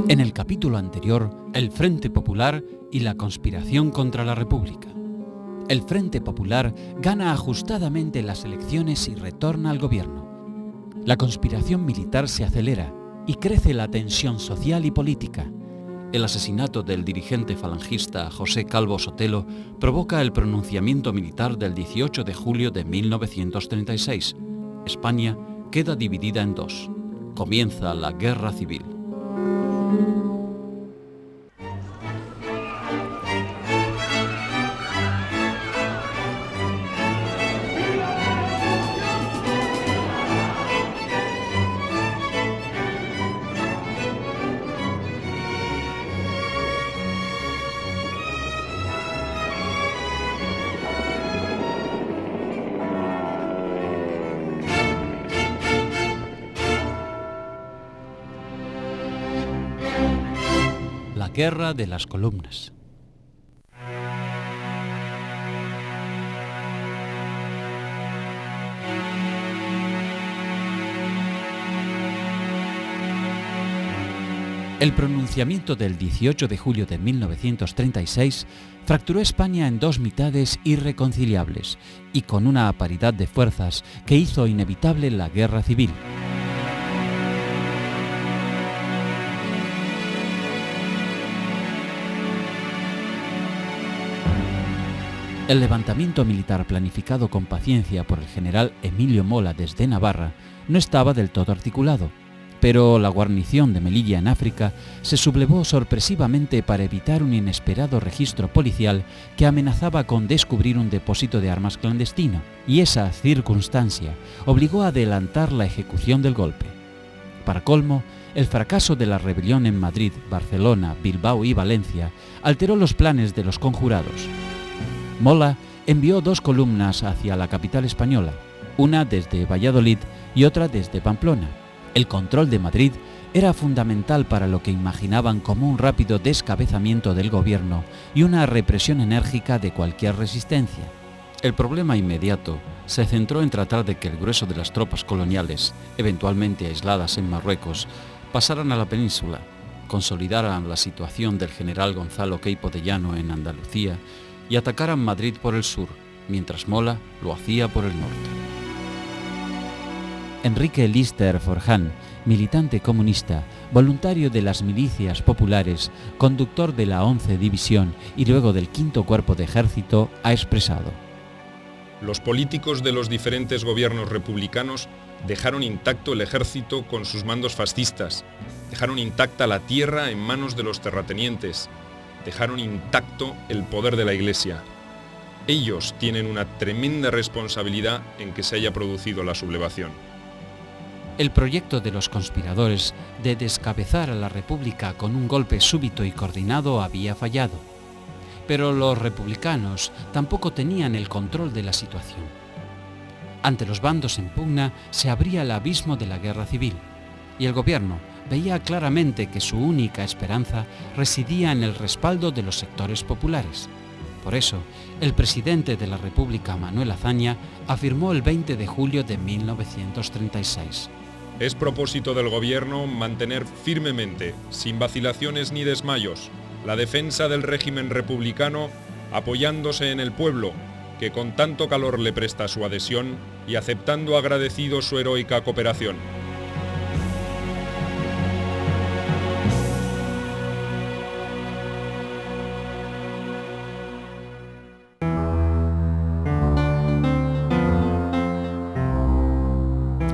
En el capítulo anterior, el Frente Popular y la conspiración contra la República. El Frente Popular gana ajustadamente las elecciones y retorna al gobierno. La conspiración militar se acelera y crece la tensión social y política. El asesinato del dirigente falangista José Calvo Sotelo provoca el pronunciamiento militar del 18 de julio de 1936. España queda dividida en dos. Comienza la Guerra Civil. La Guerra de las Columnas. El pronunciamiento del 18 de julio de 1936 fracturó España en dos mitades irreconciliables y con una paridad de fuerzas que hizo inevitable la guerra civil. El levantamiento militar planificado con paciencia por el general Emilio Mola desde Navarra no estaba del todo articulado, pero la guarnición de Melilla en África se sublevó sorpresivamente para evitar un inesperado registro policial que amenazaba con descubrir un depósito de armas clandestino, y esa circunstancia obligó a adelantar la ejecución del golpe. Para colmo, el fracaso de la rebelión en Madrid, Barcelona, Bilbao y Valencia alteró los planes de los conjurados. Mola envió dos columnas hacia la capital española, una desde Valladolid y otra desde Pamplona. El control de Madrid era fundamental para lo que imaginaban como un rápido descabezamiento del gobierno y una represión enérgica de cualquier resistencia. El problema inmediato se centró en tratar de que el grueso de las tropas coloniales, eventualmente aisladas en Marruecos, pasaran a la península, consolidaran la situación del general Gonzalo Queipo de Llano en Andalucía y atacaran Madrid por el sur, mientras Mola lo hacía por el norte. Enrique Lister Forján, militante comunista, voluntario de las milicias populares, conductor de la 11 División y luego del 5º Cuerpo de Ejército, ha expresado: los políticos de los diferentes gobiernos republicanos dejaron intacto el ejército con sus mandos fascistas, dejaron intacta la tierra en manos de los terratenientes, dejaron intacto el poder de la Iglesia. Ellos tienen una tremenda responsabilidad en que se haya producido la sublevación. El proyecto de los conspiradores de descabezar a la República con un golpe súbito y coordinado había fallado. Pero los republicanos tampoco tenían el control de la situación. Ante los bandos en pugna se abría el abismo de la guerra civil, y el gobierno veía claramente que su única esperanza residía en el respaldo de los sectores populares. Por eso, el presidente de la República, Manuel Azaña, afirmó el 20 de julio de 1936. Es propósito del gobierno mantener firmemente, sin vacilaciones ni desmayos, la defensa del régimen republicano, apoyándose en el pueblo, que con tanto calor le presta su adhesión y aceptando agradecido su heroica cooperación.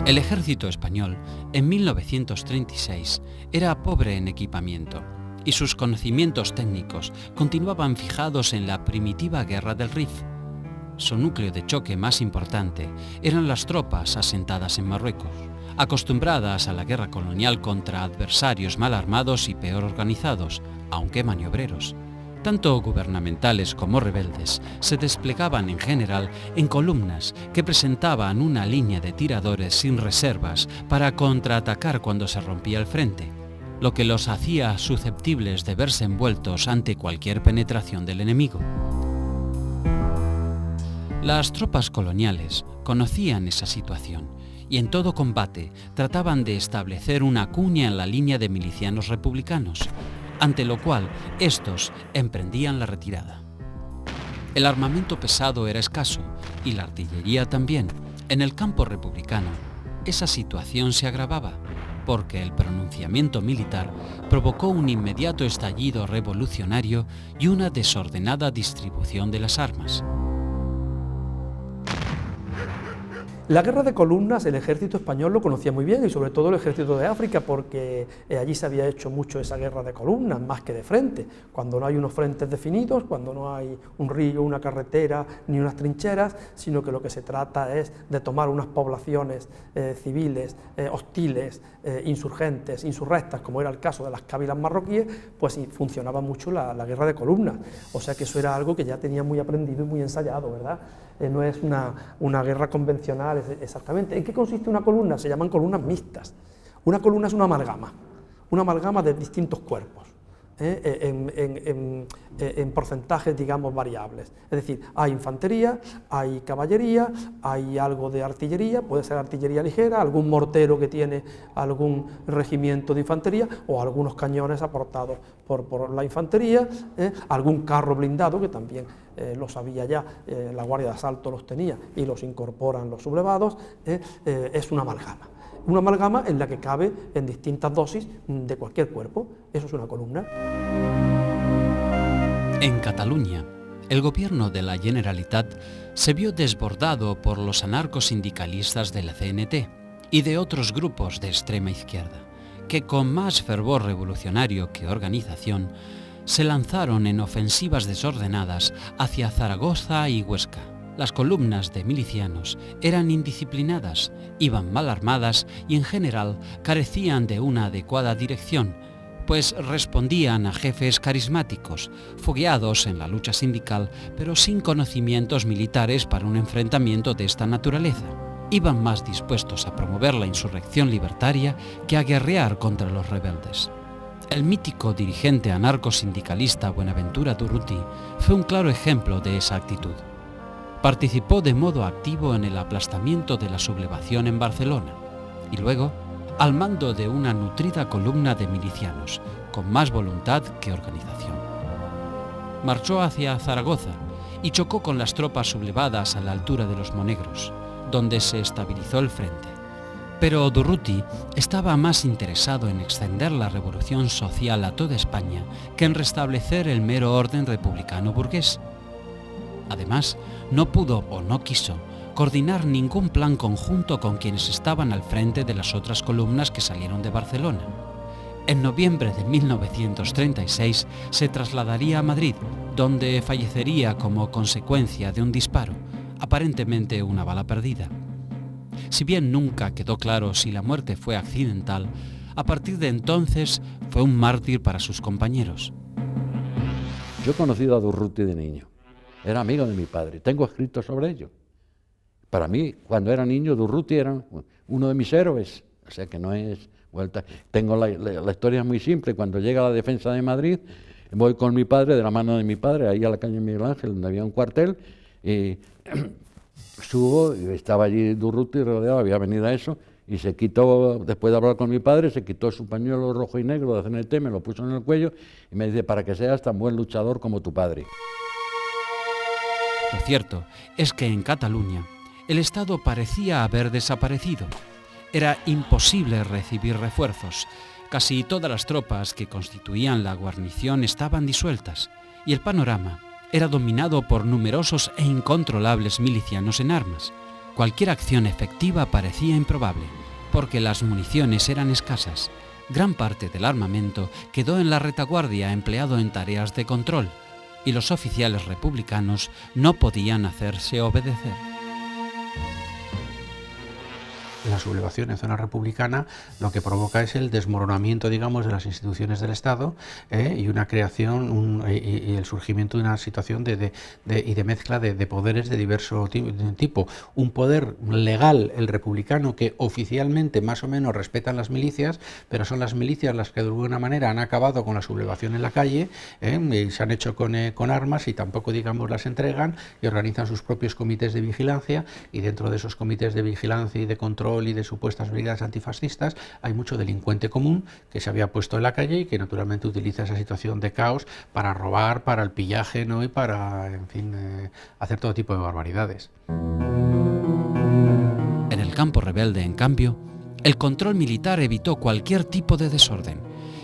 El ejército español, en 1936, era pobre en equipamiento y sus conocimientos técnicos continuaban fijados en la primitiva guerra del Rif. Su núcleo de choque más importante eran las tropas asentadas en Marruecos, acostumbradas a la guerra colonial contra adversarios mal armados y peor organizados, aunque maniobreros. Tanto gubernamentales como rebeldes se desplegaban en general en columnas que presentaban una línea de tiradores sin reservas para contraatacar cuando se rompía el frente, lo que los hacía susceptibles de verse envueltos ante cualquier penetración del enemigo. Las tropas coloniales conocían esa situación y en todo combate trataban de establecer una cuña en la línea de milicianos republicanos, ante lo cual estos emprendían la retirada. El armamento pesado era escaso y la artillería también. En el campo republicano, esa situación se agravaba, porque el pronunciamiento militar provocó un inmediato estallido revolucionario y una desordenada distribución de las armas. La guerra de columnas, el ejército español lo conocía muy bien, y sobre todo el ejército de África, porque allí se había hecho mucho esa guerra de columnas, más que de frente. Cuando no hay unos frentes definidos, cuando no hay un río, una carretera, ni unas trincheras, sino que lo que se trata es de tomar unas poblaciones civiles, hostiles, insurgentes, insurrectas, como era el caso de las cábilas marroquíes, pues sí, funcionaba mucho la guerra de columnas. O sea que eso era algo que ya tenía muy aprendido y muy ensayado, ¿verdad? No es una guerra convencional exactamente. ¿En qué consiste una columna? Se llaman columnas mixtas. Una columna es una amalgama de distintos cuerpos, en porcentajes, digamos, variables. Es decir, hay infantería, hay caballería, hay algo de artillería, puede ser artillería ligera, algún mortero que tiene algún regimiento de infantería, o algunos cañones aportados por la infantería, algún carro blindado, que también los había ya, la Guardia de Asalto los tenía y los incorporan los sublevados. Es una amalgama en la que cabe en distintas dosis de cualquier cuerpo. Eso es una columna. En Cataluña, el gobierno de la Generalitat se vio desbordado por los anarcosindicalistas de la CNT y de otros grupos de extrema izquierda, que con más fervor revolucionario que organización se lanzaron en ofensivas desordenadas hacia Zaragoza y Huesca. Las columnas de milicianos eran indisciplinadas, iban mal armadas y en general carecían de una adecuada dirección, pues respondían a jefes carismáticos, fogueados en la lucha sindical, pero sin conocimientos militares para un enfrentamiento de esta naturaleza. Iban más dispuestos a promover la insurrección libertaria que a guerrear contra los rebeldes. El mítico dirigente anarcosindicalista Buenaventura Durruti fue un claro ejemplo de esa actitud. Participó de modo activo en el aplastamiento de la sublevación en Barcelona y luego al mando de una nutrida columna de milicianos, con más voluntad que organización. Marchó hacia Zaragoza y chocó con las tropas sublevadas a la altura de los Monegros, donde se estabilizó el frente. Pero Durruti estaba más interesado en extender la revolución social a toda España que en restablecer el mero orden republicano burgués. Además, no pudo o no quiso coordinar ningún plan conjunto con quienes estaban al frente de las otras columnas que salieron de Barcelona. En noviembre de 1936 se trasladaría a Madrid, donde fallecería como consecuencia de un disparo, aparentemente una bala perdida. Si bien nunca quedó claro si la muerte fue accidental, a partir de entonces fue un mártir para sus compañeros. Yo he conocido a Durruti de niño. Era amigo de mi padre. Tengo escrito sobre ello. Para mí, cuando era niño, Durruti era uno de mis héroes. O sea que no es vuelta. Tengo la historia muy simple. Cuando llega la defensa de Madrid, voy con mi padre, de la mano de mi padre, ahí a la calle Miguel Ángel, donde había un cuartel, y subo, y estaba allí Durruti rodeado, había venido a eso, y se quitó, después de hablar con mi padre, se quitó su pañuelo rojo y negro de CNT, me lo puso en el cuello, y me dice, para que seas tan buen luchador como tu padre. Lo cierto es que en Cataluña el Estado parecía haber desaparecido. Era imposible recibir refuerzos. Casi todas las tropas que constituían la guarnición estaban disueltas y el panorama era dominado por numerosos e incontrolables milicianos en armas. Cualquier acción efectiva parecía improbable, porque las municiones eran escasas. Gran parte del armamento quedó en la retaguardia empleado en tareas de control, y los oficiales republicanos no podían hacerse obedecer. La sublevación en zona republicana lo que provoca es el desmoronamiento, digamos, de las instituciones del Estado, y una creación y el surgimiento de una situación de mezcla de poderes de diverso tipo. Un poder legal, el republicano, que oficialmente más o menos respetan las milicias, pero son las milicias las que de alguna manera han acabado con la sublevación en la calle, y se han hecho con armas y tampoco, digamos, las entregan, y organizan sus propios comités de vigilancia, y dentro de esos comités de vigilancia y de control control y de supuestas brigadas antifascistas, hay mucho delincuente común que se había puesto en la calle y que naturalmente utiliza esa situación de caos para robar, para el pillaje, ¿no? Y para, en fin, hacer todo tipo de barbaridades. En el campo rebelde, en cambio, el control militar evitó cualquier tipo de desorden,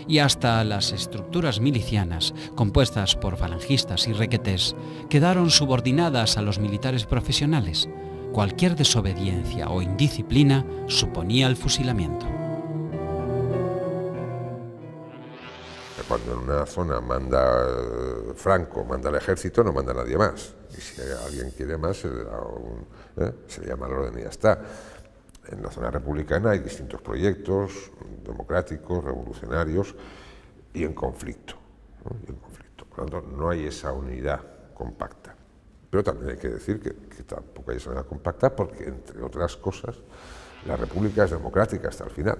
y hasta las estructuras milicianas, compuestas por falangistas y requetés, quedaron subordinadas a los militares profesionales. Cualquier desobediencia o indisciplina suponía el fusilamiento. Cuando en una zona manda Franco, manda el ejército, no manda nadie más. Y si alguien quiere más, se le llama al orden y ya está. En la zona republicana hay distintos proyectos democráticos, revolucionarios y en conflicto, ¿no? Y en conflicto. Por lo tanto, no hay esa unidad compacta. Pero también hay que decir que tampoco hay esa unidad compacta porque, entre otras cosas, la República es democrática hasta el final.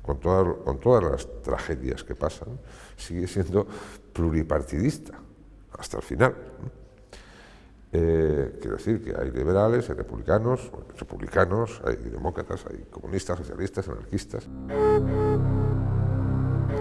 Con todas las tragedias que pasan, sigue siendo pluripartidista hasta el final. Quiero decir que hay liberales, hay republicanos, hay demócratas, hay comunistas, socialistas, anarquistas.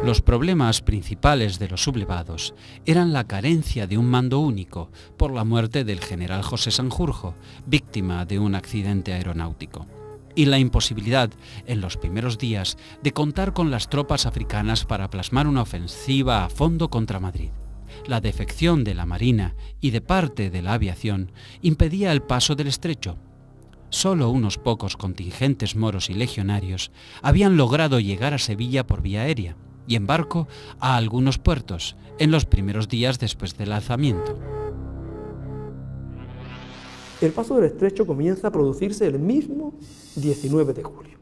Los problemas principales de los sublevados eran la carencia de un mando único por la muerte del general José Sanjurjo, víctima de un accidente aeronáutico, y la imposibilidad, en los primeros días, de contar con las tropas africanas para plasmar una ofensiva a fondo contra Madrid. La defección de la Marina y de parte de la aviación impedía el paso del estrecho. Solo unos pocos contingentes moros y legionarios habían logrado llegar a Sevilla por vía aérea y en barco a algunos puertos en los primeros días después del alzamiento. El paso del estrecho comienza a producirse el mismo 19 de julio.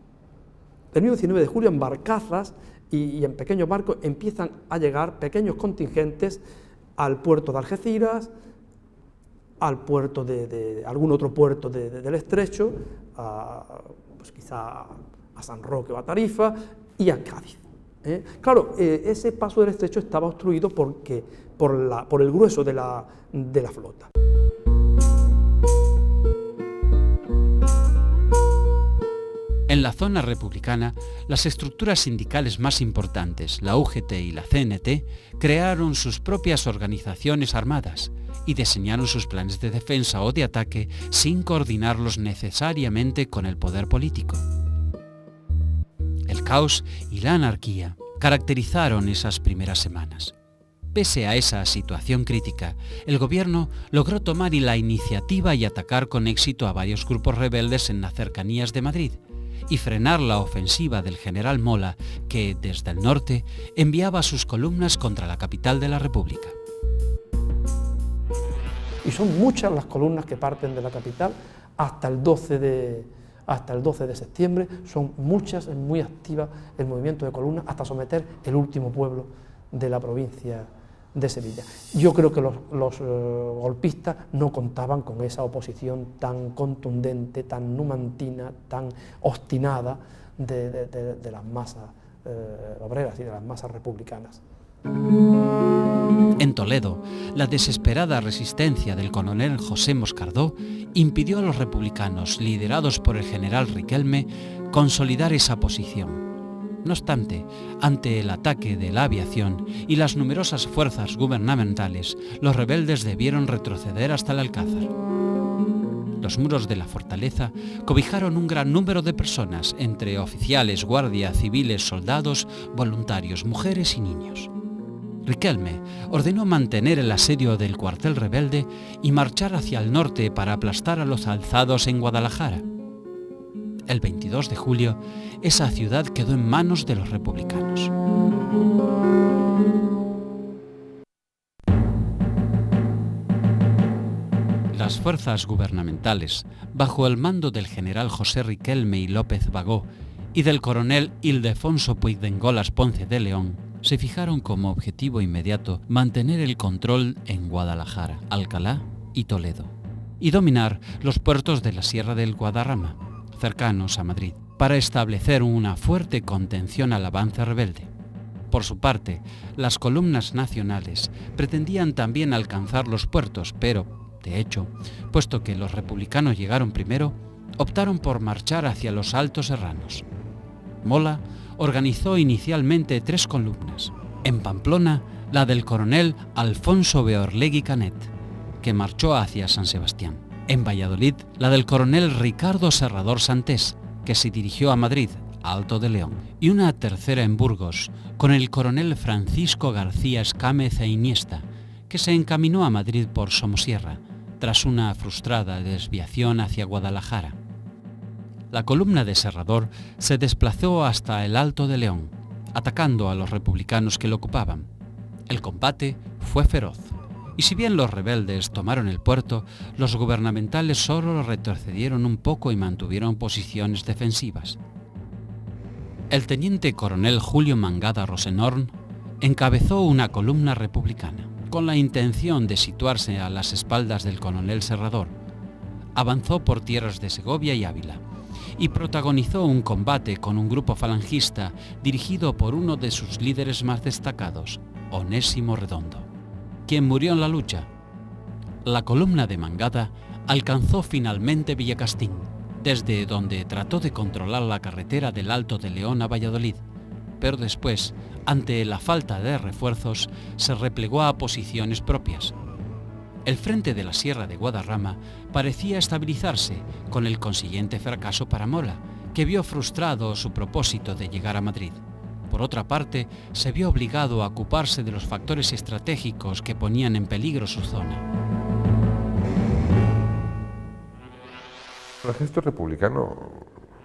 El mismo 19 de julio en barcazas y en pequeños barcos empiezan a llegar pequeños contingentes al puerto de Algeciras, al puerto de algún otro puerto del estrecho, pues quizá a San Roque o a Tarifa y a Cádiz. Claro, ese paso del estrecho estaba obstruido por el grueso de la flota. En la zona republicana, las estructuras sindicales más importantes, la UGT y la CNT, crearon sus propias organizaciones armadas y diseñaron sus planes de defensa o de ataque sin coordinarlos necesariamente con el poder político. El caos y la anarquía caracterizaron esas primeras semanas. Pese a esa situación crítica, el gobierno logró tomar la iniciativa y atacar con éxito a varios grupos rebeldes en las cercanías de Madrid, y frenar la ofensiva del general Mola, que desde el norte enviaba sus columnas contra la capital de la República. Y son muchas las columnas que parten de la capital hasta el 12 de septiembre, son muchas, es muy activa el movimiento de columnas hasta someter el último pueblo de la provincia de Sevilla. Yo creo que los golpistas no contaban con esa oposición tan contundente, tan numantina, tan obstinada de las masas obreras y de las masas republicanas. En Toledo, la desesperada resistencia del coronel José Moscardó impidió a los republicanos, liderados por el general Riquelme, consolidar esa posición. No obstante, ante el ataque de la aviación y las numerosas fuerzas gubernamentales, los rebeldes debieron retroceder hasta el Alcázar. Los muros de la fortaleza cobijaron un gran número de personas, entre oficiales, guardias, civiles, soldados, voluntarios, mujeres y niños. Riquelme ordenó mantener el asedio del cuartel rebelde y marchar hacia el norte para aplastar a los alzados en Guadalajara. El 22 de julio, esa ciudad quedó en manos de los republicanos. Las fuerzas gubernamentales, bajo el mando del general José Riquelme y López Bagó y del coronel Ildefonso Puigdengolas Ponce de León, se fijaron como objetivo inmediato mantener el control en Guadalajara, Alcalá y Toledo, y dominar los puertos de la Sierra del Guadarrama, cercanos a Madrid, para establecer una fuerte contención al avance rebelde. Por su parte, las columnas nacionales pretendían también alcanzar los puertos, pero, de hecho, puesto que los republicanos llegaron primero, optaron por marchar hacia los Altos Serranos. Mola organizó inicialmente 3 columnas. En Pamplona, la del coronel Alfonso Beorlegui Canet, que marchó hacia San Sebastián. En Valladolid, la del coronel Ricardo Serrador Santés, que se dirigió a Madrid, Alto de León. Y una tercera en Burgos, con el coronel Francisco García Escámez e Iniesta, que se encaminó a Madrid por Somosierra, tras una frustrada desviación hacia Guadalajara. La columna de Serrador se desplazó hasta el Alto de León, atacando a los republicanos que lo ocupaban. El combate fue feroz, y si bien los rebeldes tomaron el puerto, los gubernamentales solo retrocedieron un poco y mantuvieron posiciones defensivas. El teniente coronel Julio Mangada Rosenhorn encabezó una columna republicana, con la intención de situarse a las espaldas del coronel Serrador. Avanzó por tierras de Segovia y Ávila, y protagonizó un combate con un grupo falangista dirigido por uno de sus líderes más destacados, Onésimo Redondo, quien murió en la lucha. La columna de Mangada alcanzó finalmente Villacastín, desde donde trató de controlar la carretera del Alto de León a Valladolid, pero después, ante la falta de refuerzos, se replegó a posiciones propias. El frente de la Sierra de Guadarrama parecía estabilizarse, con el consiguiente fracaso para Mola, que vio frustrado su propósito de llegar a Madrid. Por otra parte, se vio obligado a ocuparse de los factores estratégicos que ponían en peligro su zona. El ejército republicano,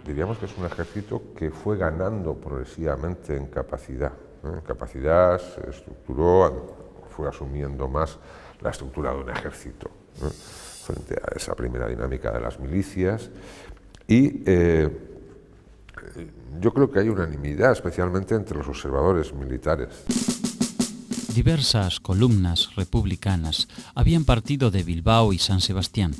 diríamos que es un ejército que fue ganando progresivamente en capacidad. En capacidad se estructuró, fue asumiendo más la estructura de un ejército, frente a esa primera dinámica de las milicias. Y yo creo que hay unanimidad, especialmente entre los observadores militares. Diversas columnas republicanas habían partido de Bilbao y San Sebastián.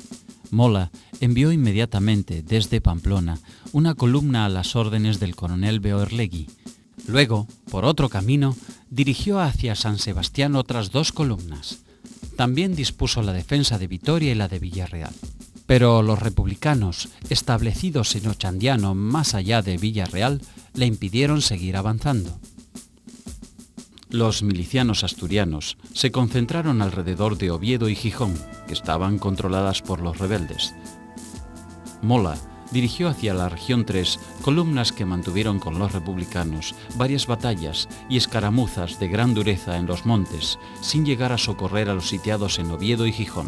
Mola envió inmediatamente desde Pamplona una columna a las órdenes del coronel Beorlegui. Luego, por otro camino, dirigió hacia San Sebastián otras 2 columnas. También dispuso la defensa de Vitoria y la de Villarreal. Pero los republicanos, establecidos en Ochandiano más allá de Villarreal, le impidieron seguir avanzando. Los milicianos asturianos se concentraron alrededor de Oviedo y Gijón, que estaban controladas por los rebeldes. Mola dirigió hacia la región 3 columnas que mantuvieron con los republicanos varias batallas y escaramuzas de gran dureza en los montes, sin llegar a socorrer a los sitiados en Oviedo y Gijón.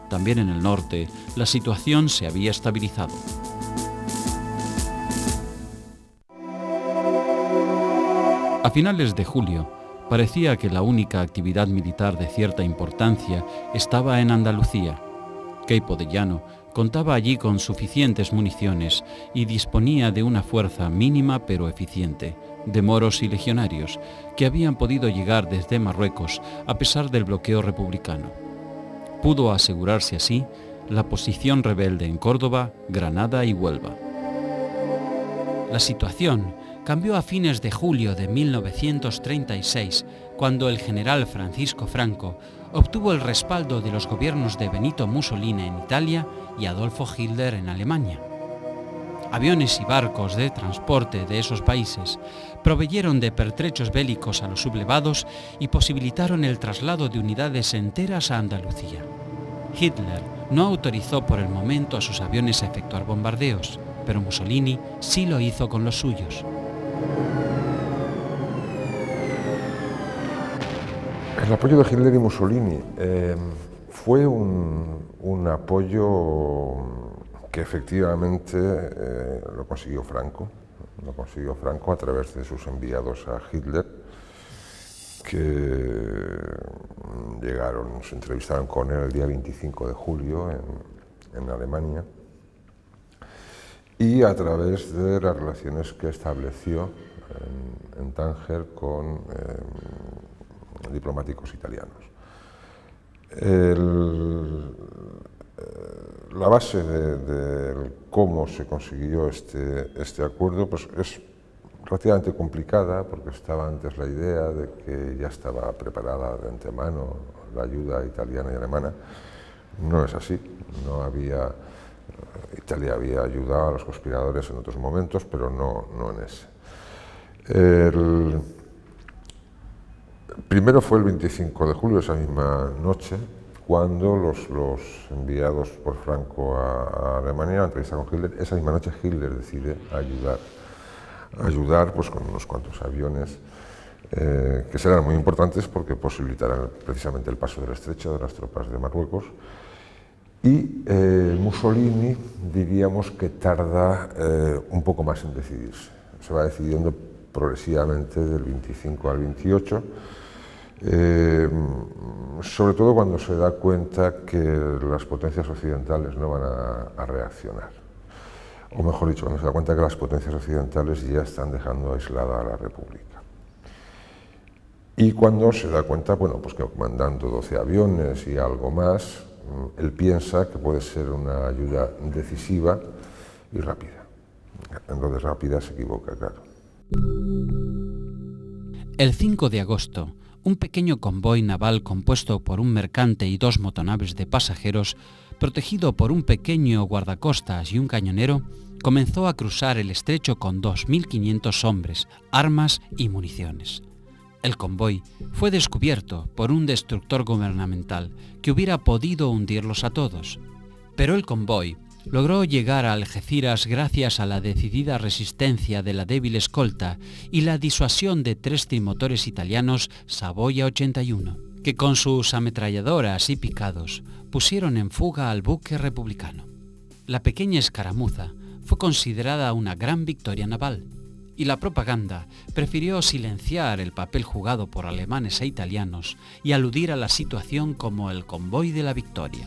También en el norte, la situación se había estabilizado. A finales de julio, parecía que la única actividad militar de cierta importancia estaba en Andalucía. Queipo de Llano contaba allí con suficientes municiones y disponía de una fuerza mínima pero eficiente, de moros y legionarios, que habían podido llegar desde Marruecos a pesar del bloqueo republicano. Pudo asegurarse así la posición rebelde en Córdoba, Granada y Huelva. La situación cambió a fines de julio de 1936, cuando el general Francisco Franco obtuvo el respaldo de los gobiernos de Benito Mussolini en Italia y Adolfo Hitler en Alemania. Aviones y barcos de transporte de esos países proveyeron de pertrechos bélicos a los sublevados y posibilitaron el traslado de unidades enteras a Andalucía. Hitler no autorizó por el momento a sus aviones a efectuar bombardeos, pero Mussolini sí lo hizo con los suyos. El apoyo de Hitler y Mussolini fue un apoyo que efectivamente lo consiguió Franco a través de sus enviados a Hitler, que llegaron, se entrevistaron con él el día 25 de julio en Alemania, y a través de las relaciones que estableció en Tánger con diplomáticos italianos. La base de cómo se consiguió este acuerdo pues es relativamente complicada, porque estaba antes la idea de que ya estaba preparada de antemano la ayuda italiana y alemana. No es así, no había Italia había ayudado a los conspiradores en otros momentos, pero no en ese. Primero fue el 25 de julio, esa misma noche, cuando los enviados por Franco a Alemania, a entrevistar con Hitler, esa misma noche Hitler decide ayudar pues, con unos cuantos aviones que serán muy importantes porque posibilitarán precisamente el paso del estrecho de las tropas de Marruecos. Y Mussolini, diríamos que tarda un poco más en decidirse. Se va decidiendo progresivamente del 25 al 28, sobre todo cuando se da cuenta que las potencias occidentales no van a reaccionar. O mejor dicho, cuando se da cuenta que las potencias occidentales ya están dejando aislada a la República. Y cuando se da cuenta, bueno, pues que mandando 12 aviones y algo más, él piensa que puede ser una ayuda decisiva y rápida. Entonces rápida se equivoca, claro. El 5 de agosto, un pequeño convoy naval compuesto por un mercante y 2 motonaves de pasajeros, protegido por un pequeño guardacostas y un cañonero, comenzó a cruzar el estrecho con 2.500 hombres, armas y municiones. El convoy fue descubierto por un destructor gubernamental que hubiera podido hundirlos a todos, pero el convoy logró llegar a Algeciras gracias a la decidida resistencia de la débil escolta y la disuasión de 3 trimotores italianos Savoia 81, que con sus ametralladoras y picados pusieron en fuga al buque republicano. La pequeña escaramuza fue considerada una gran victoria naval, y la propaganda prefirió silenciar el papel jugado por alemanes e italianos y aludir a la situación como el convoy de la victoria.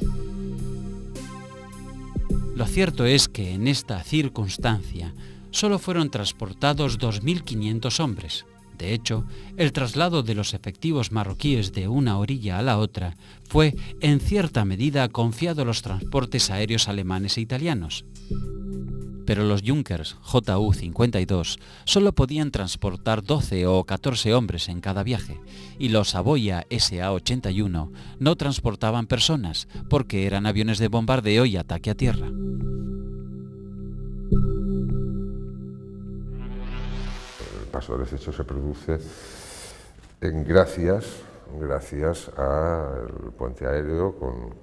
Lo cierto es que en esta circunstancia solo fueron transportados 2.500 hombres. De hecho, el traslado de los efectivos marroquíes de una orilla a la otra fue, en cierta medida, confiado a los transportes aéreos alemanes e italianos. Pero los Junkers Ju-52 solo podían transportar 12 o 14 hombres en cada viaje, y los Savoia SA-81 no transportaban personas porque eran aviones de bombardeo y ataque a tierra. El paso del estrecho se produce gracias al puente aéreo con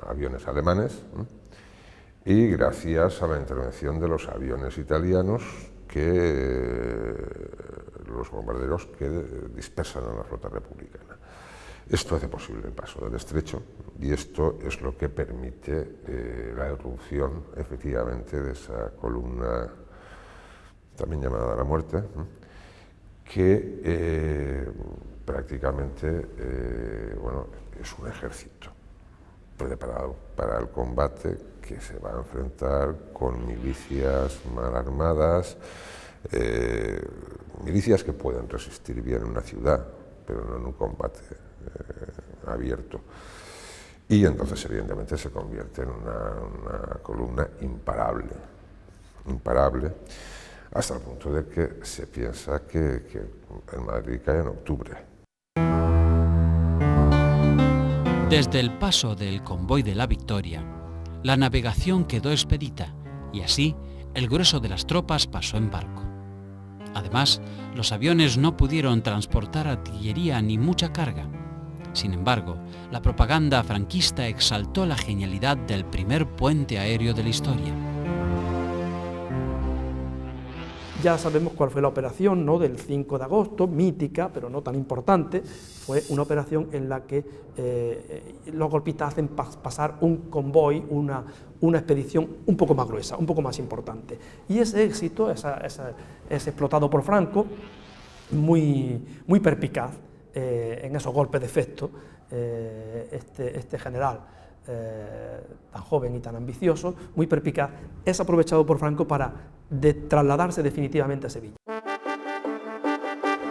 aviones alemanes, y gracias a la intervención de los aviones italianos, los bombarderos que dispersan a la flota republicana. Esto hace posible el paso del estrecho y esto es lo que permite la irrupción efectivamente de esa columna, también llamada la muerte, que prácticamente es un ejército preparado para el combate, que se va a enfrentar con milicias mal armadas, milicias que pueden resistir bien en una ciudad, pero no en un combate abierto. Y entonces, evidentemente, se convierte en una columna imparable, hasta el punto de que se piensa que el Madrid cae en octubre. Desde el paso del convoy de la Victoria, la navegación quedó expedita y así el grueso de las tropas pasó en barco. Además, los aviones no pudieron transportar artillería ni mucha carga. Sin embargo, la propaganda franquista exaltó la genialidad del primer puente aéreo de la historia. Ya sabemos cuál fue la operación, ¿no?, del 5 de agosto, mítica, pero no tan importante. Fue una operación en la que los golpistas hacen pasar un convoy, una expedición un poco más gruesa, un poco más importante. Y ese éxito es explotado por Franco, muy perspicaz en esos golpes de efecto. Este general tan joven y tan ambicioso, muy perspicaz, es aprovechado por Franco para trasladarse definitivamente a Sevilla.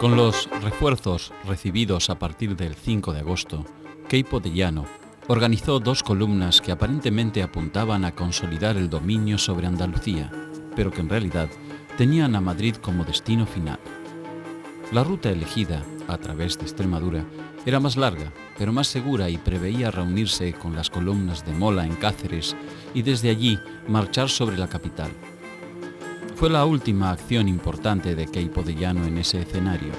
Con los refuerzos recibidos a partir del 5 de agosto, Queipo de Llano organizó 2 columnas que aparentemente apuntaban a consolidar el dominio sobre Andalucía, pero que en realidad tenían a Madrid como destino final. La ruta elegida, a través de Extremadura, era más larga, pero más segura y preveía reunirse con las columnas de Mola en Cáceres y desde allí marchar sobre la capital. Fue la última acción importante de Queipo de Llano en ese escenario.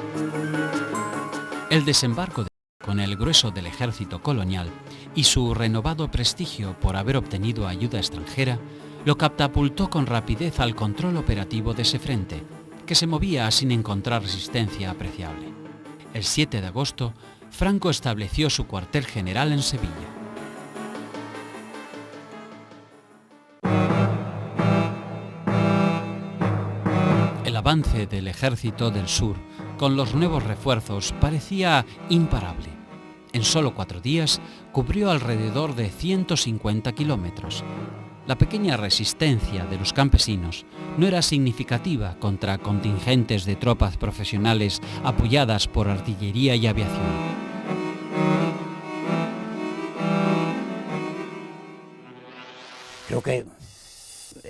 El desembarco con el grueso del ejército colonial y su renovado prestigio por haber obtenido ayuda extranjera lo catapultó con rapidez al control operativo de ese frente, que se movía sin encontrar resistencia apreciable. El 7 de agosto, Franco estableció su cuartel general en Sevilla. El avance del ejército del sur, con los nuevos refuerzos, parecía imparable. En solo 4 días cubrió alrededor de 150 kilómetros. La pequeña resistencia de los campesinos no era significativa contra contingentes de tropas profesionales apoyadas por artillería y aviación. Creo que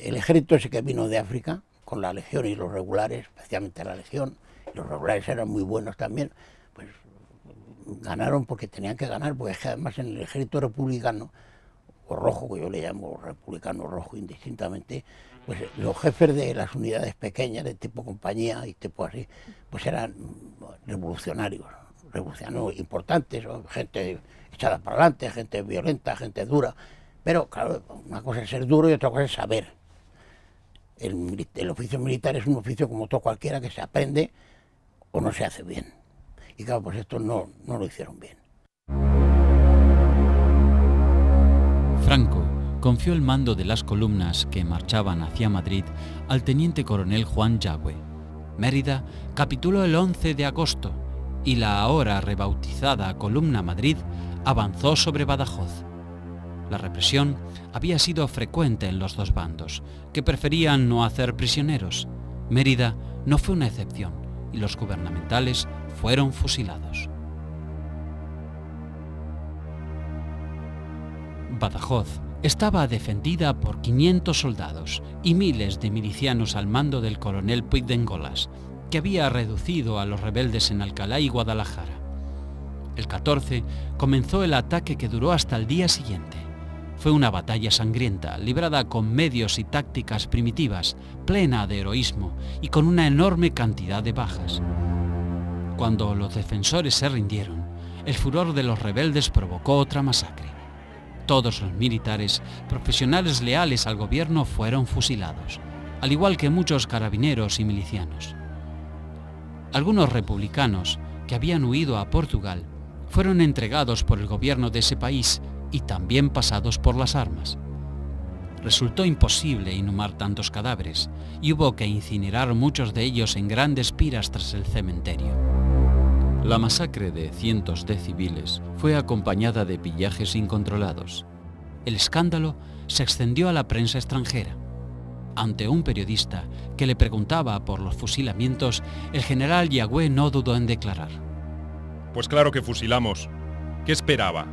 el ejército ese que vino de África, con la legión y los regulares, especialmente la legión, y los regulares eran muy buenos también, pues ganaron porque tenían que ganar, porque es que además en el ejército republicano, o rojo, que yo le llamo republicano rojo indistintamente, pues los jefes de las unidades pequeñas, de tipo compañía y tipo así, pues eran revolucionarios importantes, gente echada para adelante, gente violenta, gente dura, pero claro, una cosa es ser duro y otra cosa es saber. El oficio militar es un oficio como todo cualquiera que se aprende o no se hace bien. Y claro, pues esto no lo hicieron bien. Franco confió el mando de las columnas que marchaban hacia Madrid al teniente coronel Juan Yagüe. Mérida capituló el 11 de agosto y la ahora rebautizada Columna Madrid avanzó sobre Badajoz. La represión había sido frecuente en los dos bandos, que preferían no hacer prisioneros. Mérida no fue una excepción y los gubernamentales fueron fusilados. Badajoz estaba defendida por 500 soldados y miles de milicianos al mando del coronel Puigdengolas, que había reducido a los rebeldes en Alcalá y Guadalajara. El 14 comenzó el ataque que duró hasta el día siguiente. Fue una batalla sangrienta, librada con medios y tácticas primitivas, plena de heroísmo y con una enorme cantidad de bajas. Cuando los defensores se rindieron, el furor de los rebeldes provocó otra masacre. Todos los militares, profesionales leales al gobierno, fueron fusilados, al igual que muchos carabineros y milicianos. Algunos republicanos que habían huido a Portugal fueron entregados por el gobierno de ese país y también pasados por las armas. Resultó imposible inhumar tantos cadáveres y hubo que incinerar muchos de ellos en grandes piras tras el cementerio. La masacre de cientos de civiles fue acompañada de pillajes incontrolados. El escándalo se extendió a la prensa extranjera. Ante un periodista que le preguntaba por los fusilamientos, el general Yagüe no dudó en declarar: Pues claro que fusilamos. ¿Qué esperaba?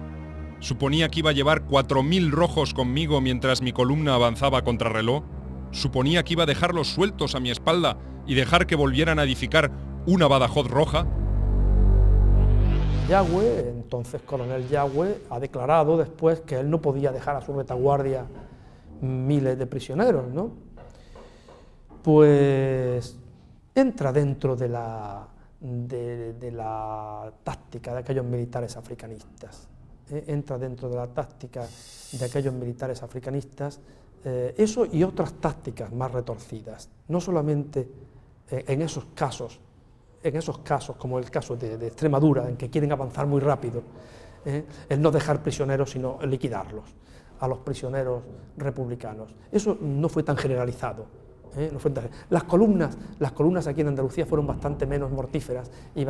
¿Suponía que iba a llevar 4.000 rojos conmigo mientras mi columna avanzaba contrarreloj? ¿Suponía que iba a dejarlos sueltos a mi espalda y dejar que volvieran a edificar una Badajoz roja? Yagüe, entonces coronel Yagüe, ha declarado después que él no podía dejar a su retaguardia miles de prisioneros, ¿no? Pues entra dentro de la táctica de aquellos militares africanistas. Entra dentro de la táctica de aquellos militares africanistas, eso y otras tácticas más retorcidas, no solamente en esos casos como el caso de Extremadura, en que quieren avanzar muy rápido, el no dejar prisioneros, sino liquidarlos, a los prisioneros republicanos. Eso no fue tan generalizado. Las columnas aquí en Andalucía fueron bastante menos mortíferas y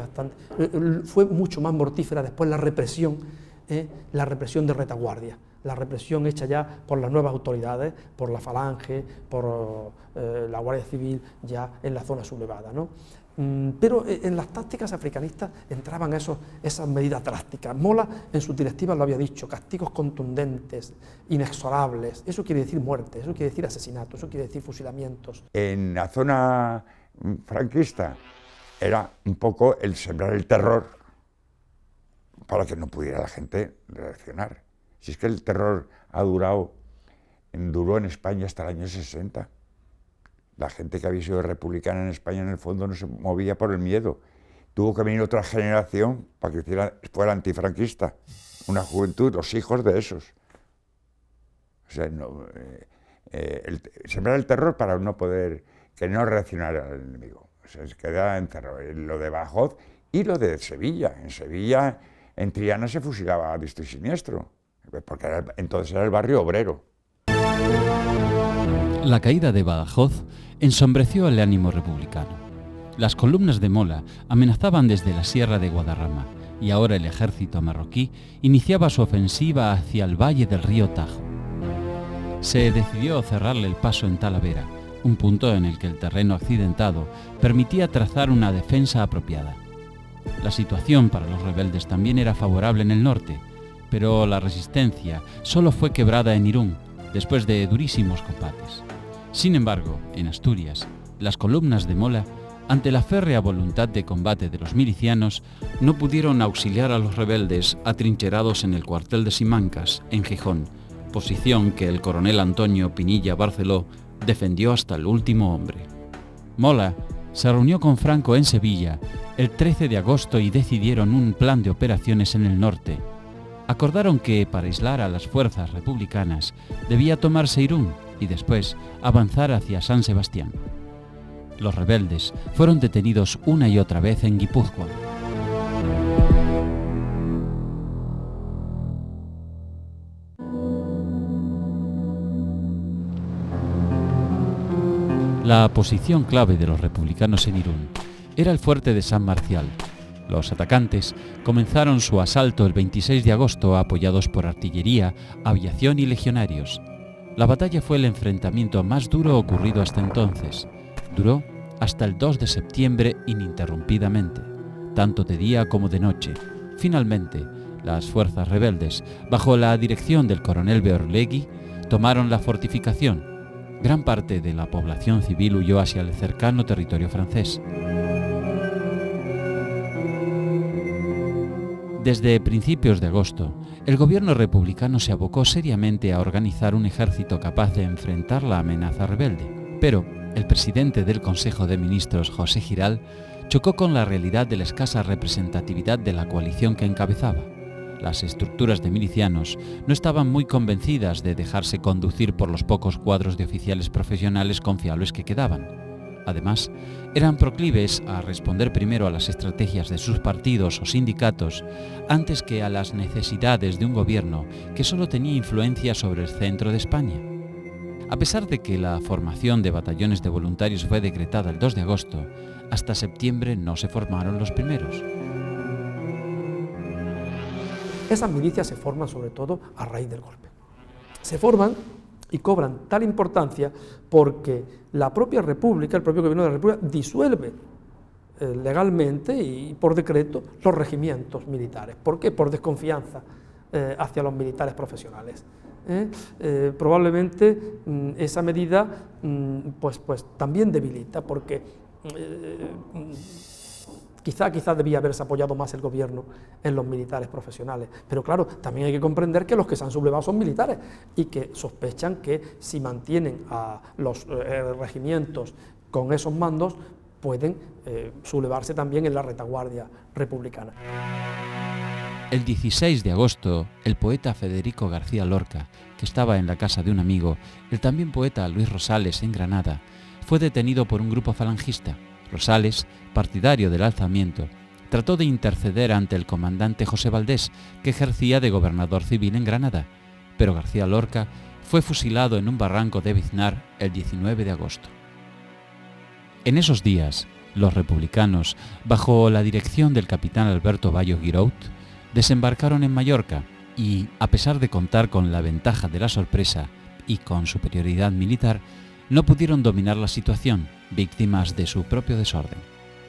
fue mucho más mortífera después la represión de retaguardia, la represión hecha ya por las nuevas autoridades, por la Falange, por la Guardia Civil ya en la zona sublevada, ¿no? Pero en las tácticas africanistas entraban esas medidas drásticas. Mola en sus directivas lo había dicho: castigos contundentes, inexorables. Eso quiere decir muerte, eso quiere decir asesinato, eso quiere decir fusilamientos. En la zona franquista era un poco el sembrar el terror para que no pudiera la gente reaccionar. Si es que el terror duró en España hasta el año 60. La gente que había sido republicana en España en el fondo no se movía por el miedo. Tuvo que venir otra generación para que fuera antifranquista. Una juventud, los hijos de esos. O sea, sembrar el terror para no poder, que no reaccionara al enemigo. O sea, se queda en terror. Lo de Badajoz y lo de Sevilla. En Sevilla, en Triana se fusilaba a diestro y siniestro, porque entonces era el barrio obrero. La caída de Badajoz ensombreció el ánimo republicano. Las columnas de Mola amenazaban desde la sierra de Guadarrama y ahora el ejército marroquí iniciaba su ofensiva hacia el valle del río Tajo. Se decidió cerrarle el paso en Talavera, un punto en el que el terreno accidentado permitía trazar una defensa apropiada. La situación para los rebeldes también era favorable en el norte, pero la resistencia solo fue quebrada en Irún, después de durísimos combates. Sin embargo, en Asturias, las columnas de Mola, ante la férrea voluntad de combate de los milicianos, no pudieron auxiliar a los rebeldes atrincherados en el cuartel de Simancas, en Gijón, posición que el coronel Antonio Pinilla Barceló defendió hasta el último hombre. Mola se reunió con Franco en Sevilla el 13 de agosto y decidieron un plan de operaciones en el norte. Acordaron que, para aislar a las fuerzas republicanas, debía tomarse Irún y después avanzar hacia San Sebastián. Los rebeldes fueron detenidos una y otra vez en Guipúzcoa. La posición clave de los republicanos en Irún era el fuerte de San Marcial. Los atacantes comenzaron su asalto el 26 de agosto apoyados por artillería, aviación y legionarios. La batalla fue el enfrentamiento más duro ocurrido hasta entonces. Duró hasta el 2 de septiembre ininterrumpidamente, tanto de día como de noche. Finalmente, las fuerzas rebeldes, bajo la dirección del coronel Beorlegui, tomaron la fortificación. Gran parte de la población civil huyó hacia el cercano territorio francés. Desde principios de agosto, el gobierno republicano se abocó seriamente a organizar un ejército capaz de enfrentar la amenaza rebelde, pero el presidente del Consejo de Ministros, José Giral, chocó con la realidad de la escasa representatividad de la coalición que encabezaba. Las estructuras de milicianos no estaban muy convencidas de dejarse conducir por los pocos cuadros de oficiales profesionales confiables que quedaban. Además, eran proclives a responder primero a las estrategias de sus partidos o sindicatos antes que a las necesidades de un gobierno que solo tenía influencia sobre el centro de España. A pesar de que la formación de batallones de voluntarios fue decretada el 2 de agosto, hasta septiembre no se formaron los primeros. Esas milicias se forman sobre todo a raíz del golpe. Se forman y cobran tal importancia porque la propia República, el propio gobierno de la República, disuelve legalmente y por decreto los regimientos militares. ¿Por qué? Por desconfianza hacia los militares profesionales. Probablemente esa medida pues también debilita, porque quizá debía haberse apoyado más el gobierno en los militares profesionales, pero claro, también hay que comprender que los que se han sublevado son militares y que sospechan que si mantienen a los regimientos con esos mandos pueden sublevarse también en la retaguardia republicana. El 16 de agosto, el poeta Federico García Lorca, que estaba en la casa de un amigo, el también poeta Luis Rosales en Granada, fue detenido por un grupo falangista. Rosales, partidario del alzamiento, trató de interceder ante el comandante José Valdés, que ejercía de gobernador civil en Granada, pero García Lorca fue fusilado en un barranco de Biznar el 19 de agosto. En esos días, los republicanos, bajo la dirección del capitán Alberto Bayo Guiraut, desembarcaron en Mallorca y, a pesar de contar con la ventaja de la sorpresa y con superioridad militar, no pudieron dominar la situación, víctimas de su propio desorden.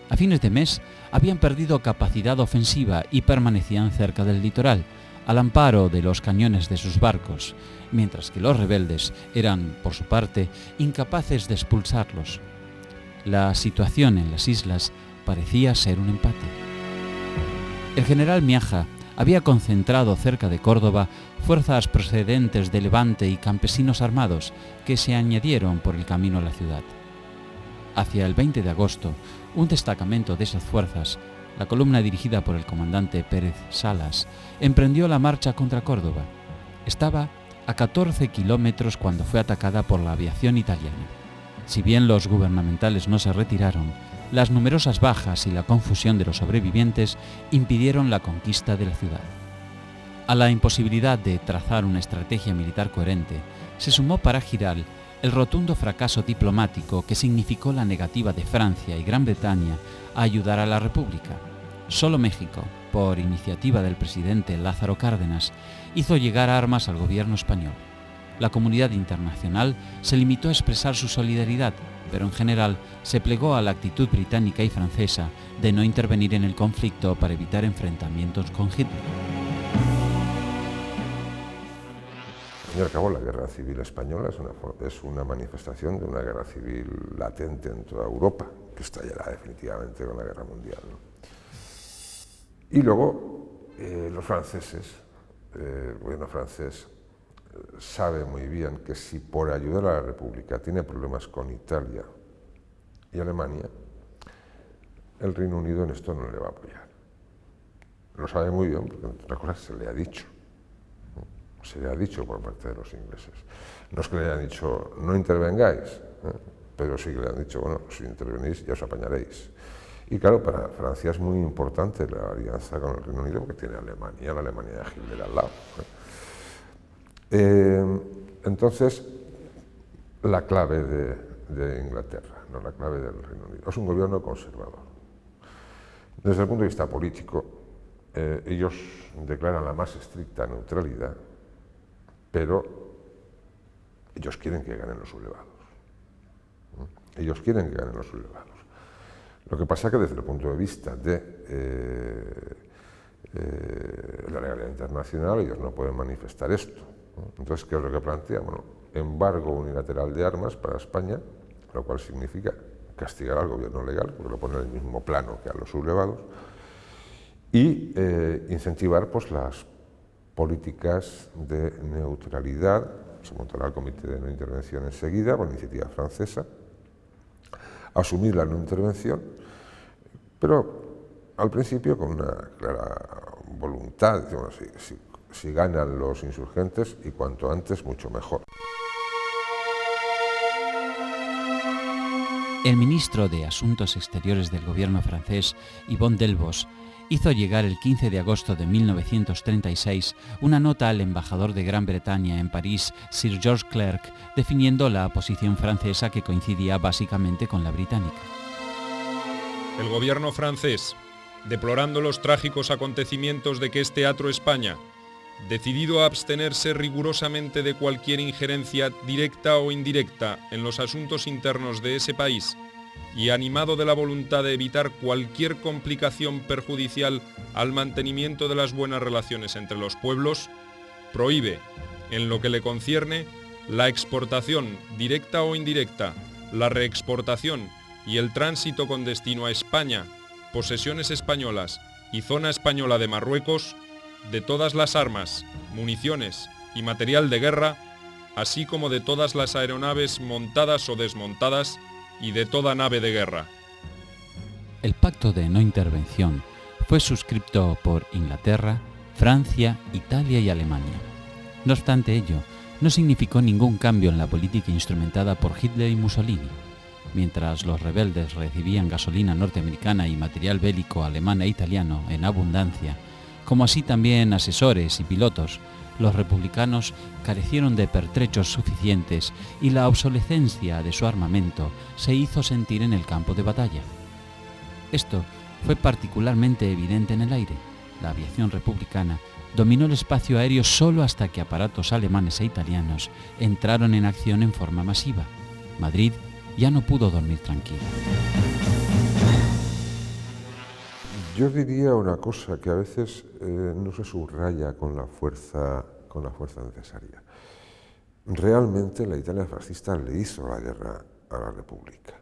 A fines de mes habían perdido capacidad ofensiva y permanecían cerca del litoral, al amparo de los cañones de sus barcos, mientras que los rebeldes eran, por su parte, incapaces de expulsarlos. La situación en las islas parecía ser un empate. El general Miaja había concentrado cerca de Córdoba fuerzas procedentes de Levante y campesinos armados que se añadieron por el camino a la ciudad. Hacia el 20 de agosto, un destacamento de esas fuerzas, la columna dirigida por el comandante Pérez Salas, emprendió la marcha contra Córdoba. Estaba a 14 kilómetros cuando fue atacada por la aviación italiana. Si bien los gubernamentales no se retiraron, las numerosas bajas y la confusión de los sobrevivientes impidieron la conquista de la ciudad. A la imposibilidad de trazar una estrategia militar coherente, se sumó para Giral el rotundo fracaso diplomático que significó la negativa de Francia y Gran Bretaña a ayudar a la República. Solo México, por iniciativa del presidente Lázaro Cárdenas, hizo llegar armas al gobierno español. La comunidad internacional se limitó a expresar su solidaridad, pero en general se plegó a la actitud británica y francesa de no intervenir en el conflicto para evitar enfrentamientos con Hitler. Al fin y al cabo, la guerra civil española es una manifestación de una guerra civil latente en toda Europa, que estallará definitivamente con la guerra mundial, ¿no? Y luego, los franceses, el gobierno francés sabe muy bien que si por ayudar a la República tiene problemas con Italia y Alemania, el Reino Unido en esto no le va a apoyar. Lo sabe muy bien porque, entre otras cosas, se le ha dicho. Se le ha dicho por parte de los ingleses. No es que le hayan dicho, no intervengáis, pero sí que le han dicho, bueno, si intervenís ya os apañaréis. Y claro, para Francia es muy importante la alianza con el Reino Unido porque tiene Alemania, la Alemania de Hitler al lado. Entonces, la clave de Inglaterra, no la clave del Reino Unido, es un gobierno conservador. Desde el punto de vista político, ellos declaran la más estricta neutralidad, pero ellos quieren que ganen los sublevados. Ellos quieren que ganen los sublevados. Lo que pasa es que desde el punto de vista de la legalidad internacional ellos no pueden manifestar esto. Entonces, ¿qué es lo que plantean? Bueno, embargo unilateral de armas para España, lo cual significa castigar al gobierno legal, porque lo pone en el mismo plano que a los sublevados, y incentivar pues, las políticas de neutralidad. Se montará el comité de no intervención enseguida, por iniciativa francesa, asumir la no intervención, pero al principio con una clara voluntad, bueno, si ganan los insurgentes y cuanto antes mucho mejor. El ministro de Asuntos Exteriores del gobierno francés, Yvon Delbos, hizo llegar el 15 de agosto de 1936 una nota al embajador de Gran Bretaña en París, Sir George Clerk, definiendo la posición francesa que coincidía básicamente con la británica. El gobierno francés, deplorando los trágicos acontecimientos de que es teatro España, decidido a abstenerse rigurosamente de cualquier injerencia directa o indirecta en los asuntos internos de ese país, y animado de la voluntad de evitar cualquier complicación perjudicial al mantenimiento de las buenas relaciones entre los pueblos, prohíbe, en lo que le concierne, la exportación directa o indirecta, la reexportación y el tránsito con destino a España, posesiones españolas y zona española de Marruecos, de todas las armas, municiones y material de guerra, así como de todas las aeronaves montadas o desmontadas y de toda nave de guerra. El pacto de no intervención fue suscrito por Inglaterra, Francia, Italia y Alemania. No obstante ello, no significó ningún cambio en la política instrumentada por Hitler y Mussolini. Mientras los rebeldes recibían gasolina norteamericana y material bélico alemán e italiano en abundancia, como así también asesores y pilotos, los republicanos carecieron de pertrechos suficientes y la obsolescencia de su armamento se hizo sentir en el campo de batalla. Esto fue particularmente evidente en el aire. La aviación republicana dominó el espacio aéreo solo hasta que aparatos alemanes e italianos entraron en acción en forma masiva. Madrid ya no pudo dormir tranquila. Yo diría una cosa que a veces no se subraya con la fuerza necesaria. Realmente la Italia fascista le hizo la guerra a la República.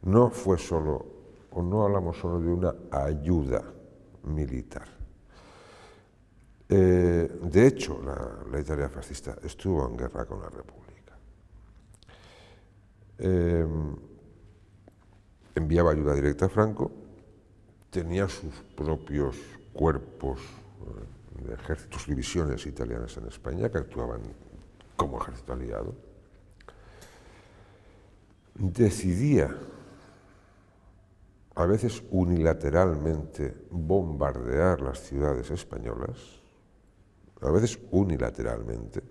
No fue solo o no hablamos solo de una ayuda militar. De hecho, la Italia fascista estuvo en guerra con la República. Enviaba ayuda directa a Franco, tenía sus propios cuerpos de ejércitos, divisiones italianas en España que actuaban como ejército aliado. Decidía, a veces unilateralmente, bombardear las ciudades españolas, a veces unilateralmente.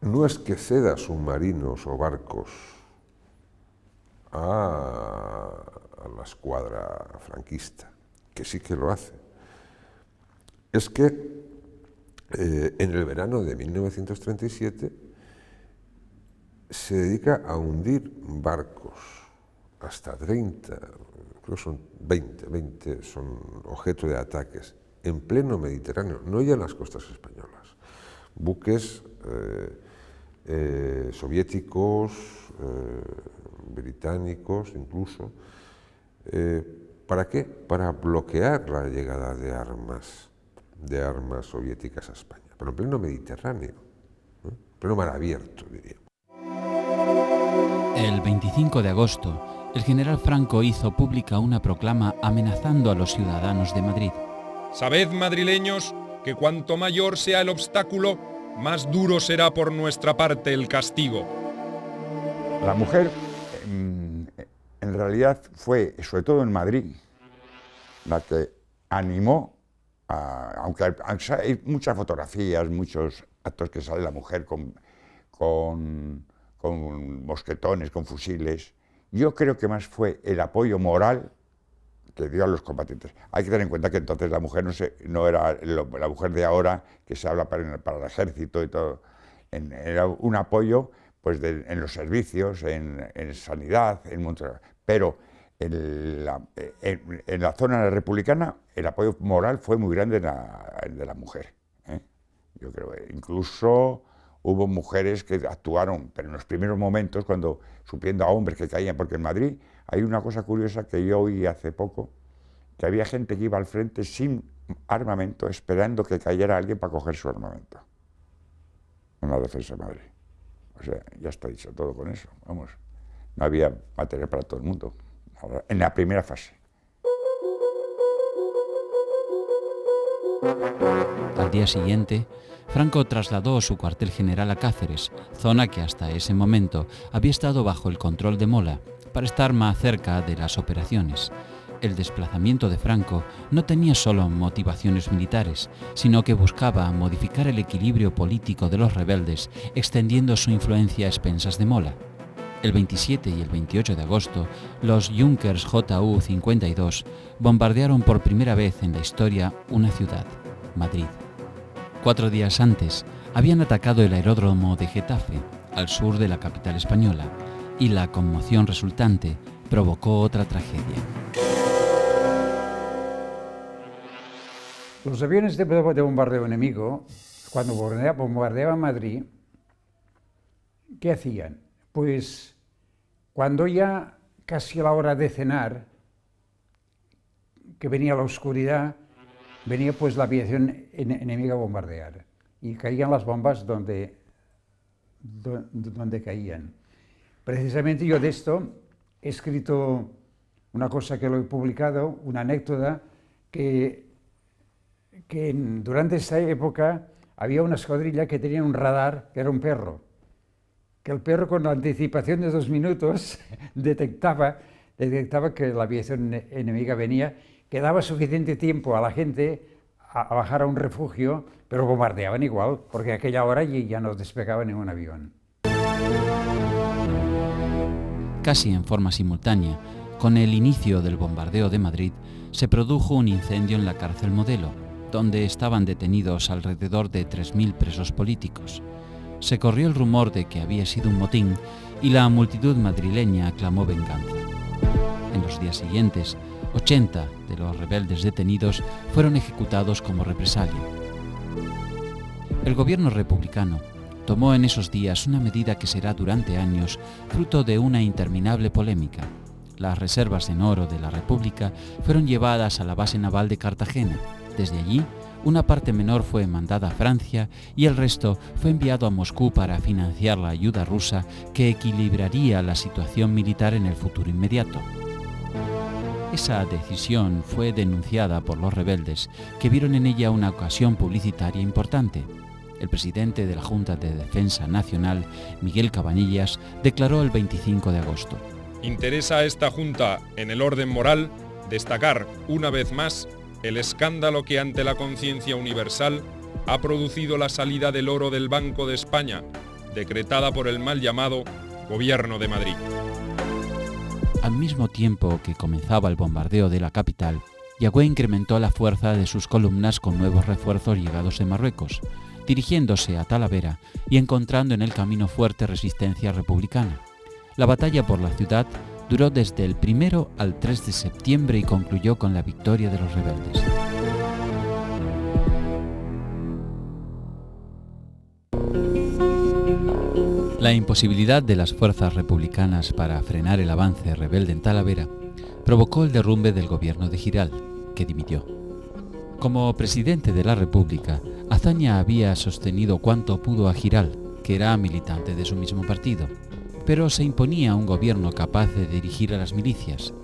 No es que ceda submarinos o barcos a la escuadra franquista, que sí que lo hace. Es que en el verano de 1937 se dedica a hundir barcos, hasta 30, creo que son 20 son objeto de ataques, en pleno Mediterráneo, no ya en las costas españolas. Buques soviéticos, británicos incluso. ¿Para qué? Para bloquear la llegada de armas soviéticas a España, pero en pleno Mediterráneo, en pleno mar abierto, diría. El 25 de agosto, el general Franco hizo pública una proclama amenazando a los ciudadanos de Madrid. Sabed, madrileños, que cuanto mayor sea el obstáculo, más duro será por nuestra parte el castigo. La mujer, en realidad, fue, sobre todo en Madrid, la que animó, aunque hay muchas fotografías, muchos actos que sale la mujer con mosquetones, con fusiles. Yo creo que más fue el apoyo moral que dio a los combatientes. Hay que tener en cuenta que entonces la mujer no era la mujer de ahora, que se habla para el ejército y todo. Era un apoyo pues, en los servicios, en sanidad, en muchas. Pero en la zona republicana el apoyo moral fue muy grande de la mujer. Yo creo que incluso hubo mujeres que actuaron, pero en los primeros momentos, cuando supiendo a hombres que caían, porque en Madrid hay una cosa curiosa que yo oí hace poco, que había gente que iba al frente sin armamento, esperando que cayera alguien para coger su armamento. En la defensa de Madrid. O sea, ya está dicho todo con eso, vamos. No había material para todo el mundo, en la primera fase. Al día siguiente, Franco trasladó su cuartel general a Cáceres, zona que hasta ese momento había estado bajo el control de Mola, para estar más cerca de las operaciones. El desplazamiento de Franco no tenía solo motivaciones militares, sino que buscaba modificar el equilibrio político de los rebeldes, extendiendo su influencia a expensas de Mola. El 27 y el 28 de agosto, los Junkers Ju-52 bombardearon por primera vez en la historia una ciudad, Madrid. 4 días antes, habían atacado el aeródromo de Getafe, al sur de la capital española, y la conmoción resultante provocó otra tragedia. Los aviones de bombardeo enemigo, cuando bombardeaban Madrid, ¿qué hacían? Pues cuando ya casi a la hora de cenar, que venía la oscuridad, venía pues la aviación enemiga a bombardear y caían las bombas donde caían. Precisamente yo de esto he escrito una cosa que lo he publicado, una anécdota, que durante esa época había una escuadrilla que tenía un radar que era un perro, que el perro con la anticipación de 2 minutos detectaba que la aviación enemiga venía, que daba suficiente tiempo a la gente a bajar a un refugio, pero bombardeaban igual, porque a aquella hora ya no despegaba ningún avión. Casi en forma simultánea, con el inicio del bombardeo de Madrid, se produjo un incendio en la cárcel Modelo, donde estaban detenidos alrededor de 3.000 presos políticos. Se corrió el rumor de que había sido un motín y la multitud madrileña clamó venganza. En los días siguientes, 80 de los rebeldes detenidos fueron ejecutados como represalia. El gobierno republicano tomó en esos días una medida que será durante años fruto de una interminable polémica: las reservas en oro de la República fueron llevadas a la base naval de Cartagena. Desde allí, una parte menor fue mandada a Francia y el resto fue enviado a Moscú para financiar la ayuda rusa que equilibraría la situación militar en el futuro inmediato. Esa decisión fue denunciada por los rebeldes, que vieron en ella una ocasión publicitaria importante. El presidente de la Junta de Defensa Nacional, Miguel Cabanillas, declaró el 25 de agosto: Interesa a esta Junta, en el orden moral, destacar una vez más el escándalo que ante la conciencia universal ha producido la salida del oro del Banco de España, decretada por el mal llamado Gobierno de Madrid. Al mismo tiempo que comenzaba el bombardeo de la capital, Yagüe incrementó la fuerza de sus columnas con nuevos refuerzos llegados de Marruecos, dirigiéndose a Talavera y encontrando en el camino fuerte resistencia republicana. La batalla por la ciudad duró desde el 1 al 3 de septiembre y concluyó con la victoria de los rebeldes. La imposibilidad de las fuerzas republicanas para frenar el avance rebelde en Talavera provocó el derrumbe del gobierno de Giral, que dimitió. Como presidente de la República, Azaña había sostenido cuanto pudo a Giral, que era militante de su mismo partido, pero se imponía un gobierno capaz de dirigir a las milicias.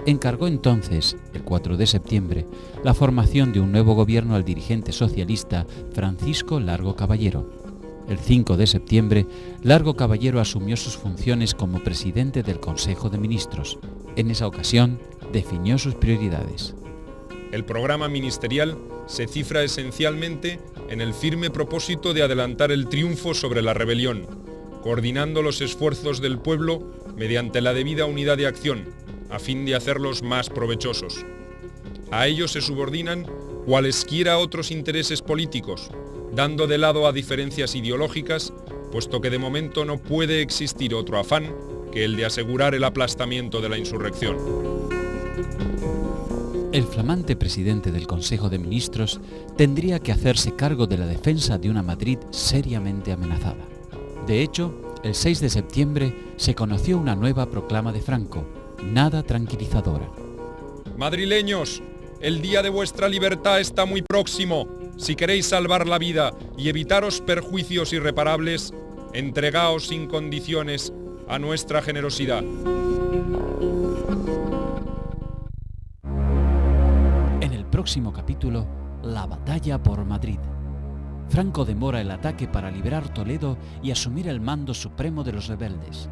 Encargó entonces, el 4 de septiembre, la formación de un nuevo gobierno al dirigente socialista Francisco Largo Caballero. El 5 de septiembre, Largo Caballero asumió sus funciones como presidente del Consejo de Ministros. En esa ocasión, definió sus prioridades. El programa ministerial se cifra esencialmente en el firme propósito de adelantar el triunfo sobre la rebelión, coordinando los esfuerzos del pueblo mediante la debida unidad de acción, a fin de hacerlos más provechosos. A ello se subordinan cualesquiera otros intereses políticos, dando de lado a diferencias ideológicas, puesto que de momento no puede existir otro afán que el de asegurar el aplastamiento de la insurrección. El flamante presidente del Consejo de Ministros tendría que hacerse cargo de la defensa de una Madrid seriamente amenazada. De hecho, el 6 de septiembre se conoció una nueva proclama de Franco, nada tranquilizadora. Madrileños, el día de vuestra libertad está muy próximo. Si queréis salvar la vida y evitaros perjuicios irreparables, entregaos sin condiciones a nuestra generosidad. En el próximo capítulo, la batalla por Madrid. Franco demora el ataque para liberar Toledo y asumir el mando supremo de los rebeldes.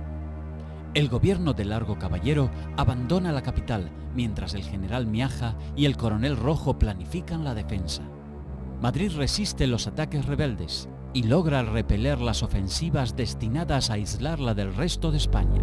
El gobierno de Largo Caballero abandona la capital, mientras el general Miaja y el coronel Rojo planifican la defensa. Madrid resiste los ataques rebeldes y logra repeler las ofensivas destinadas a aislarla del resto de España.